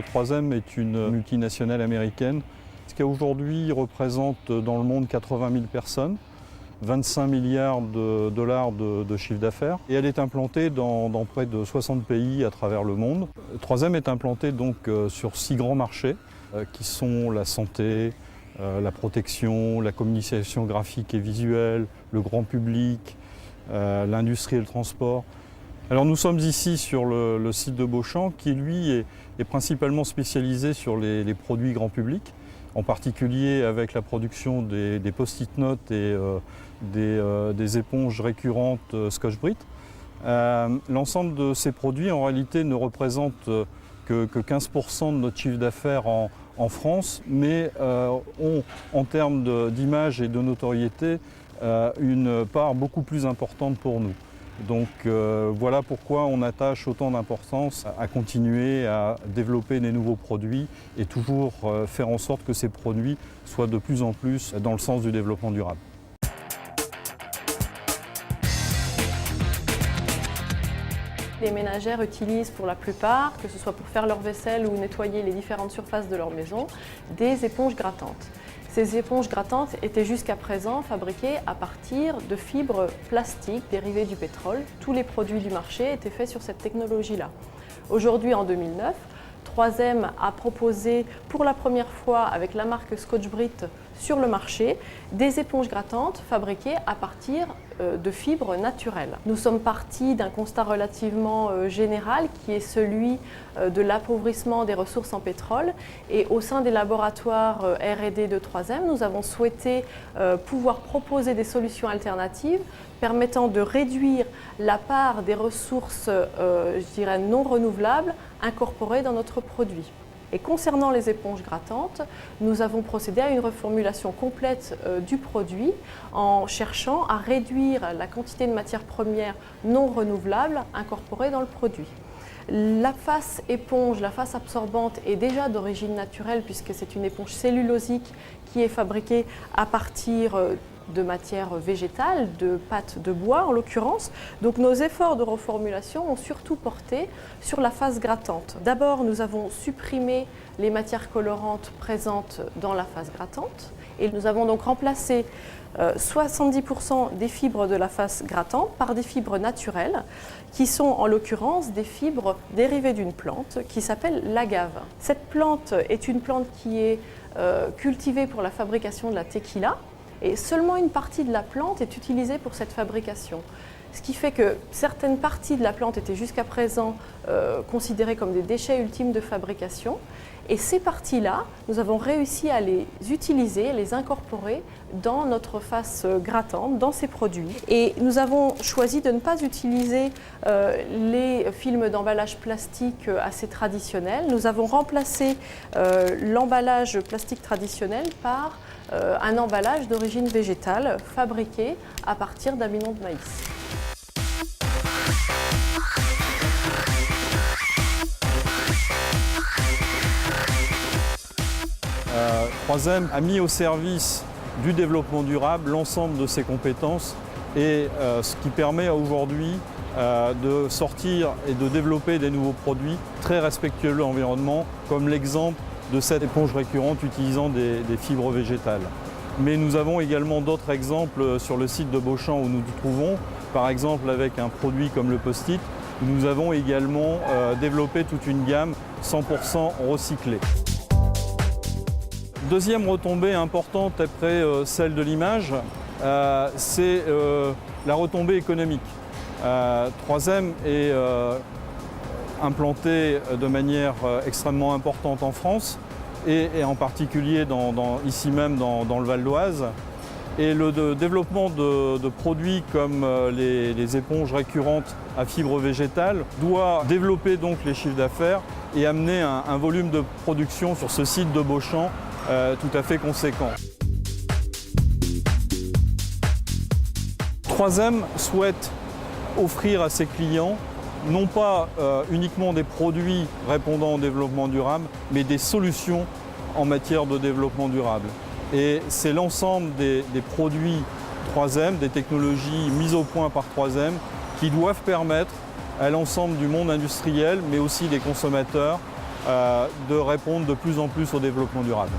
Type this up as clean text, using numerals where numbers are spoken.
3M est une multinationale américaine qui aujourd'hui représente dans le monde 80 000 personnes, 25 milliards de dollars de chiffre d'affaires. Et elle est implantée dans près de 60 pays à travers le monde. 3M est implantée donc sur 6 grands marchés qui sont la santé, la protection, la communication graphique et visuelle, le grand public, l'industrie et le transport. Alors nous sommes ici sur le site de Beauchamp qui lui est principalement spécialisé sur les produits grand public, en particulier avec la production des post-it notes et des éponges récurrentes Scotch-Brite. L'ensemble de ces produits en réalité ne représente que 15% de notre chiffre d'affaires en France, mais ont en termes d'image et de notoriété une part beaucoup plus importante pour nous. Donc voilà pourquoi on attache autant d'importance à continuer à développer des nouveaux produits et toujours faire en sorte que ces produits soient de plus en plus dans le sens du développement durable. Les ménagères utilisent pour la plupart, que ce soit pour faire leur vaisselle ou nettoyer les différentes surfaces de leur maison, des éponges grattantes. Ces éponges grattantes étaient jusqu'à présent fabriquées à partir de fibres plastiques dérivées du pétrole. Tous les produits du marché étaient faits sur cette technologie-là. Aujourd'hui, en 2009, 3M a proposé pour la première fois avec la marque Scotch-Brite sur le marché des éponges grattantes fabriquées à partir de fibres naturelles. Nous sommes partis d'un constat relativement général qui est celui de l'appauvrissement des ressources en pétrole, et au sein des laboratoires R&D de 3M, nous avons souhaité pouvoir proposer des solutions alternatives permettant de réduire la part des ressources je dirais non renouvelables incorporées dans notre produit. Et concernant les éponges grattantes, nous avons procédé à une reformulation complète du produit en cherchant à réduire la quantité de matières premières non renouvelables incorporées dans le produit. La face éponge, la face absorbante est déjà d'origine naturelle puisque c'est une éponge cellulosique qui est fabriquée à partir de matière végétale, de pâte de bois en l'occurrence. Donc nos efforts de reformulation ont surtout porté sur la face grattante. D'abord, nous avons supprimé les matières colorantes présentes dans la face grattante et nous avons donc remplacé 70% des fibres de la face grattante par des fibres naturelles qui sont en l'occurrence des fibres dérivées d'une plante qui s'appelle l'agave. Cette plante est une plante qui est cultivée pour la fabrication de la tequila. Et seulement une partie de la plante est utilisée pour cette fabrication. Ce qui fait que certaines parties de la plante étaient jusqu'à présent considérées comme des déchets ultimes de fabrication. Et ces parties-là, nous avons réussi à les utiliser, à les incorporer dans notre face grattante, dans ces produits. Et nous avons choisi de ne pas utiliser les films d'emballage plastique assez traditionnels. Nous avons remplacé l'emballage plastique traditionnel par un emballage d'origine végétale fabriqué à partir d'amidon de maïs. Euh, 3M a mis au service du développement durable l'ensemble de ses compétences et ce qui permet aujourd'hui de sortir et de développer des nouveaux produits très respectueux de l'environnement, comme l'exemple de cette éponge récurrente utilisant des fibres végétales. Mais nous avons également d'autres exemples sur le site de Beauchamp où nous nous trouvons, par exemple avec un produit comme le post-it, où nous avons également développé toute une gamme 100% recyclée. Deuxième retombée importante après celle de l'image, c'est la retombée économique. 3M est implanté de manière extrêmement importante en France et en particulier ici même dans le Val d'Oise. Et le développement de produits comme les éponges récurrentes à fibres végétales doit développer donc les chiffres d'affaires et amener un volume de production sur ce site de Beauchamp tout à fait conséquent. 3M souhaite offrir à ses clients non pas uniquement des produits répondant au développement durable, mais des solutions en matière de développement durable. Et c'est l'ensemble des produits 3M, des technologies mises au point par 3M, qui doivent permettre à l'ensemble du monde industriel, mais aussi des consommateurs, de répondre de plus en plus au développement durable.